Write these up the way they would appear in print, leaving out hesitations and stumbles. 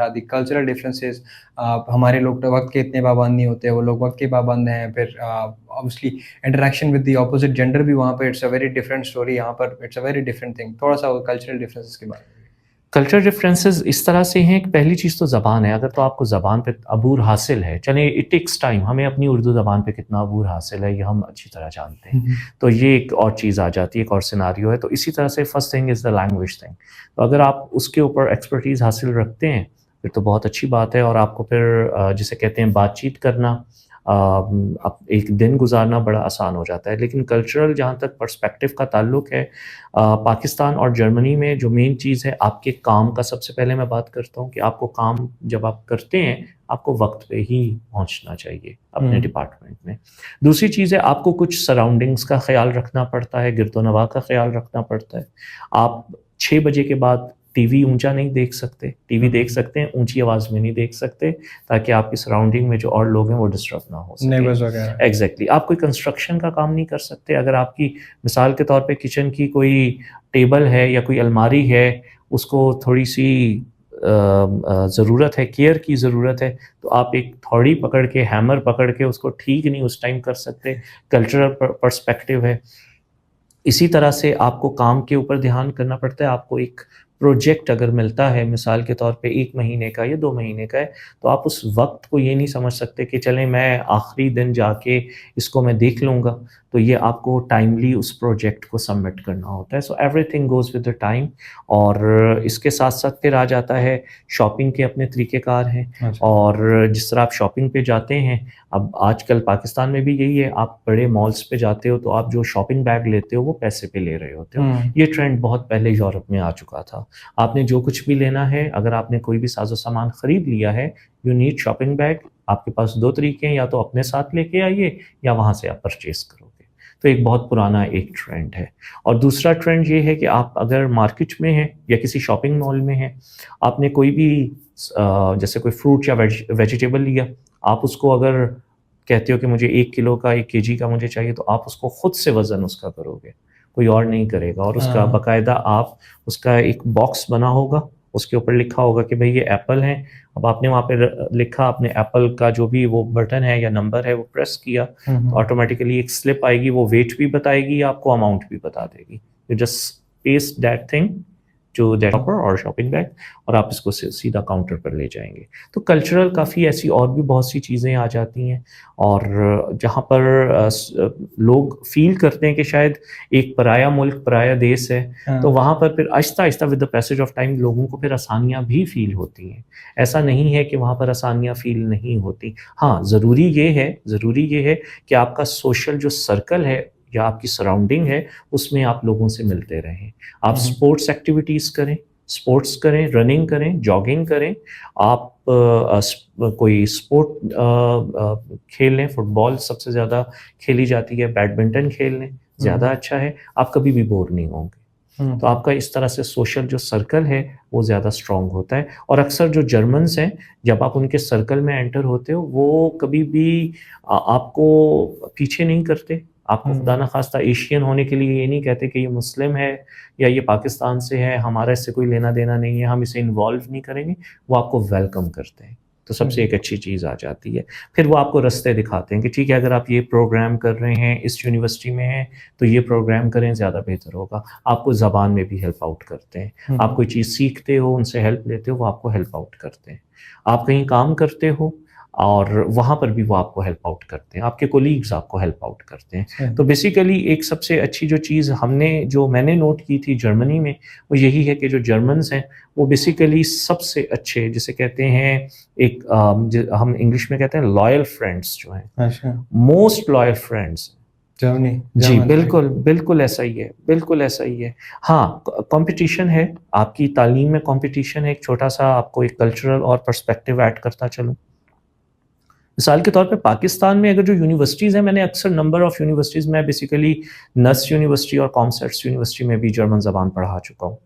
what are the cultural differences. ہمارے لوگ وقت کے اتنے پابند نہیں ہوتے, وہ لوگ وقت کے پابند ہیں. پھر obviously interaction with the opposite gender بھی وہاں پہ it's a very different story, یہاں پر it's a very different thing. تھوڑا سا cultural differences کے بارے میں. کلچر ڈفرینسز اس طرح سے ہیں کہ پہلی چیز تو زبان ہے. اگر تو آپ کو زبان پہ عبور حاصل ہے, چلیں اٹ ٹیکس ٹائم, ہمیں اپنی اردو زبان پہ کتنا عبور حاصل ہے یہ ہم اچھی طرح جانتے ہیں, تو یہ ایک اور چیز آ جاتی ہے, ایک اور سیناریو ہے. تو اسی طرح سے first thing is the language thing. تو اگر آپ اس کے اوپر ایکسپرٹیز حاصل رکھتے ہیں پھر تو بہت اچھی بات ہے, اور آپ کو پھر جسے کہتے ہیں بات چیت کرنا, ایک دن گزارنا بڑا آسان ہو جاتا ہے. لیکن کلچرل جہاں تک پرسپیکٹیو کا تعلق ہے, پاکستان اور جرمنی میں جو مین چیز ہے آپ کے کام کا, سب سے پہلے میں بات کرتا ہوں کہ آپ کو کام جب آپ کرتے ہیں آپ کو وقت پہ ہی پہنچنا چاہیے اپنے ڈپارٹمنٹ میں. دوسری چیز ہے آپ کو کچھ سراؤنڈنگس کا خیال رکھنا پڑتا ہے, گرد و نواح کا خیال رکھنا پڑتا ہے. آپ 6 بجے کے بعد ٹی وی اونچا نہیں دیکھ سکتے, ٹی وی دیکھ سکتے ہیں, اونچی آواز میں نہیں دیکھ سکتے تاکہ آپ کی سراؤنڈنگ میں جو اور لوگ ہیں وہ ڈسٹرب نہ ہو سکے. ایگزیکٹلی. آپ کوئی کنسٹرکشن کا کام نہیں کر سکتے. اگر آپ کی مثال کے طور پہ کچن کی کوئی ٹیبل ہے یا کوئی الماری ہے, اس کو تھوڑی سی ضرورت ہے, کیئر کی ضرورت ہے, تو آپ ایک تھوڑی پکڑ کے, ہیمر پکڑ کے اس کو ٹھیک نہیں اس ٹائم کر سکتے. کلچرل پرسپیکٹیو ہے. اسی طرح سے آپ کو کام کے اوپر دھیان کرنا پڑتا ہے. آپ کو ایک پروجیکٹ اگر ملتا ہے مثال کے طور پہ 1 مہینے کا یا 2 مہینے کا ہے, تو آپ اس وقت کو یہ نہیں سمجھ سکتے کہ چلیں میں آخری دن جا کے اس کو میں دیکھ لوں گا. تو یہ آپ کو ٹائملی اس پروجیکٹ کو سبمٹ کرنا ہوتا ہے. So every thing goes with the time. اور اس کے ساتھ ساتھ پھر آ جاتا ہے شاپنگ کے اپنے طریقہ کار ہیں. اور جس طرح آپ شاپنگ پہ جاتے ہیں, اب آج کل پاکستان میں بھی یہی ہے, آپ بڑے مالز پہ جاتے ہو تو آپ جو شاپنگ بیگ لیتے ہو وہ پیسے پہ لے رہے ہوتے ہو. یہ ٹرینڈ بہت پہلے یورپ میں آ چکا تھا. آپ نے جو کچھ بھی لینا ہے, اگر آپ نے کوئی بھی ساز و سامان خرید لیا ہے, یو نیڈ شاپنگ بیگ. آپ کے پاس 2 طریقے ہیں, یا تو اپنے ساتھ لے کے آئیے یا وہاں سے آپ پرچیز کرو گے. تو ایک بہت پرانا ایک ٹرینڈ ہے. اور دوسرا ٹرینڈ یہ ہے کہ آپ اگر مارکیٹ میں ہیں یا کسی شاپنگ مال میں ہیں, آپ نے کوئی بھی جیسے کوئی فروٹ یا ویجیٹیبل لیا, آپ اس کو اگر کہتے ہو کہ مجھے 1 کلو کا 1 kg کا مجھے چاہیے, تو آپ اس کو خود سے وزن اس کا کرو گے, کوئی اور نہیں کرے گا. اور اس کا باقاعدہ آپ اس کا ایک باکس بنا ہوگا, اس کے اوپر لکھا ہوگا کہ بھئی یہ ایپل ہیں. اب آپ نے وہاں پہ لکھا, اپنے ایپل کا جو بھی وہ بٹن ہے یا نمبر ہے وہ پریس کیا, تو آٹومیٹیکلی ایک سلپ آئے گی, وہ ویٹ بھی بتائے گی, آپ کو اماؤنٹ بھی بتا دے گی. You just paste that thing جو دیٹ اور شاپنگ بیگ, اور آپ اس کو سیدھا کاؤنٹر پر لے جائیں گے. تو کلچرل کافی ایسی اور بھی بہت سی چیزیں آ جاتی ہیں, اور جہاں پر لوگ فیل کرتے ہیں کہ شاید ایک پرایا ملک, پرایا دیس ہے, تو وہاں پر پھر آہستہ آہستہ with the passage of time لوگوں کو پھر آسانیاں بھی فیل ہوتی ہیں. ایسا نہیں ہے کہ وہاں پر آسانیاں فیل نہیں ہوتی. ہاں ضروری یہ ہے کہ آپ کا سوشل جو سرکل ہے یا آپ کی سراؤنڈنگ ہے, اس میں آپ لوگوں سے ملتے رہیں. آپ اسپورٹس ایکٹیویٹیز کریں, رننگ کریں, جاگنگ کریں. آپ کوئی اسپورٹ کھیل لیں, فٹ بال سب سے زیادہ کھیلی جاتی ہے, بیڈمنٹن کھیل لیں, زیادہ اچھا ہے. آپ کبھی بھی بور نہیں ہوں گے. تو آپ کا اس طرح سے سوشل جو سرکل ہے وہ زیادہ اسٹرانگ ہوتا ہے. اور اکثر جو جرمنس ہیں, جب آپ ان کے سرکل میں انٹر ہوتے ہو, وہ کبھی بھی آپ کو پیچھے نہیں کرتے. آپ کو خدا نخواستہ ایشین ہونے کے لیے یہ نہیں کہتے کہ یہ مسلم ہے یا یہ پاکستان سے ہے, ہمارا اس سے کوئی لینا دینا نہیں ہے, ہم اسے انوالو نہیں کریں گے. وہ آپ کو ویلکم کرتے ہیں. تو سب سے ایک اچھی چیز آ جاتی ہے. پھر وہ آپ کو رستے دکھاتے ہیں کہ ٹھیک ہے, اگر آپ یہ پروگرام کر رہے ہیں, اس یونیورسٹی میں ہیں, تو یہ پروگرام کریں, زیادہ بہتر ہوگا. آپ کو زبان میں بھی ہیلپ آؤٹ کرتے ہیں. آپ کوئی چیز سیکھتے ہو, ان سے ہیلپ لیتے ہو, وہ آپ کو ہیلپ آؤٹ کرتے ہیں. آپ کہیں کام کرتے ہو اور وہاں پر بھی وہ آپ کو ہیلپ آؤٹ کرتے ہیں. آپ کے کولیگز آپ کو ہیلپ آؤٹ کرتے ہیں. تو بیسیکلی ایک سب سے اچھی جو چیز میں نے نوٹ کی تھی جرمنی میں, وہ یہی ہے کہ جو جرمنز ہیں وہ بیسیکلی سب سے اچھے, جسے کہتے ہیں ایک ہم انگلش میں کہتے ہیں لائل فرینڈس جو ہیں, موسٹ لائل فرینڈس. جی بالکل ایسا ہی ہے. ہاں کمپٹیشن ہے, آپ کی تعلیم میں کمپٹیشن ہے. ایک چھوٹا سا آپ کو ایک کلچرل اور پرسپیکٹیو ایڈ کرتا چلوں. مثال کے طور پہ پاکستان میں اگر جو یونیورسٹیز ہیں, میں نے اکثر نمبر آف یونیورسٹیز, میں بیسیکلی نس یونیورسٹی اور کامسیٹس یونیورسٹی میں بھی جرمن زبان پڑھا چکا ہوں.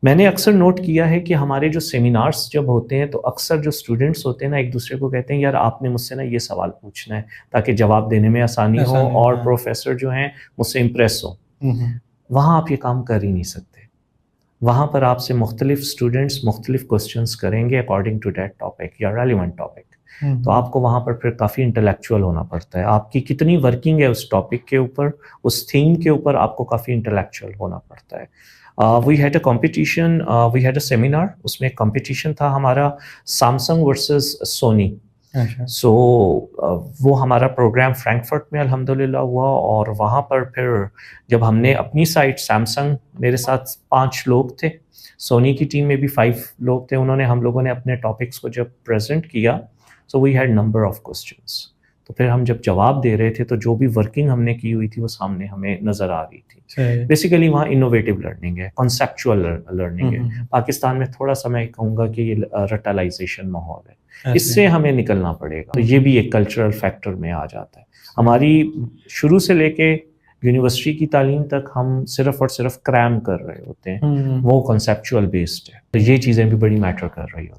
میں نے اکثر نوٹ کیا ہے کہ ہمارے جو سیمینارز جب ہوتے ہیں تو اکثر جو اسٹوڈنٹس ہوتے ہیں نا, ایک دوسرے کو کہتے ہیں یار آپ نے مجھ سے نا یہ سوال پوچھنا ہے تاکہ جواب دینے میں آسانی ہو, اور پروفیسر جو ہیں مجھ سے امپریس ہو. وہاں آپ یہ کام کر ہی نہیں سکتے. وہاں پر آپ سے مختلف اسٹوڈنٹس مختلف کوشچنس کریں گے اکارڈنگ ٹو دیٹ ٹاپک یا ریلیونٹ ٹاپک. تو آپ کو وہاں پر پھر کافی انٹلیکچوئل ہونا پڑتا ہے. آپ کی کتنی ورکنگ ہے اس ٹاپک کے اوپر, اس تھیم کے اوپر, آپ کو کافی انٹلیکچوئل ہونا پڑتا ہے. We had a competition, we had a seminar. اس میں ایک کمپٹیشن تھا ہمارا سیمسنگ ورسز سونی. سو وہ ہمارا پروگرام فرینکفرٹ میں الحمدللہ ہوا, اور وہاں پر پھر جب ہم نے اپنی سائٹ سیمسنگ, میرے ساتھ 5 لوگ تھے, سونی کی ٹیم میں بھی 5 لوگ تھے, ہم لوگوں نے اپنے ٹاپکس کو جب پریزنٹ کیا, so we had number of questions. تو پھر ہم جب جواب دے رہے تھے تو جو بھی ورکنگ ہم نے کی ہوئی تھی وہ سامنے ہمیں نظر آ رہی تھی. بیسیکلی وہاں انوویٹیو لرننگ ہے, کنسیپچوئل لرننگ ہے. پاکستان میں تھوڑا سا میں کہوں گا کہ یہ رٹلائزیشن ماحول ہے, اس سے ہمیں نکلنا پڑے گا. تو یہ بھی ایک کلچرل فیکٹر میں آ جاتا ہے. ہماری شروع سے لے کے یونیورسٹی کی تعلیم تک ہم صرف اور صرف کریم کر رہے ہوتے ہیں, وہ کنسیپچوئل بیسڈ ہے. تو یہ چیزیں بھی بڑی میٹر کر رہی ہوتی ہیں.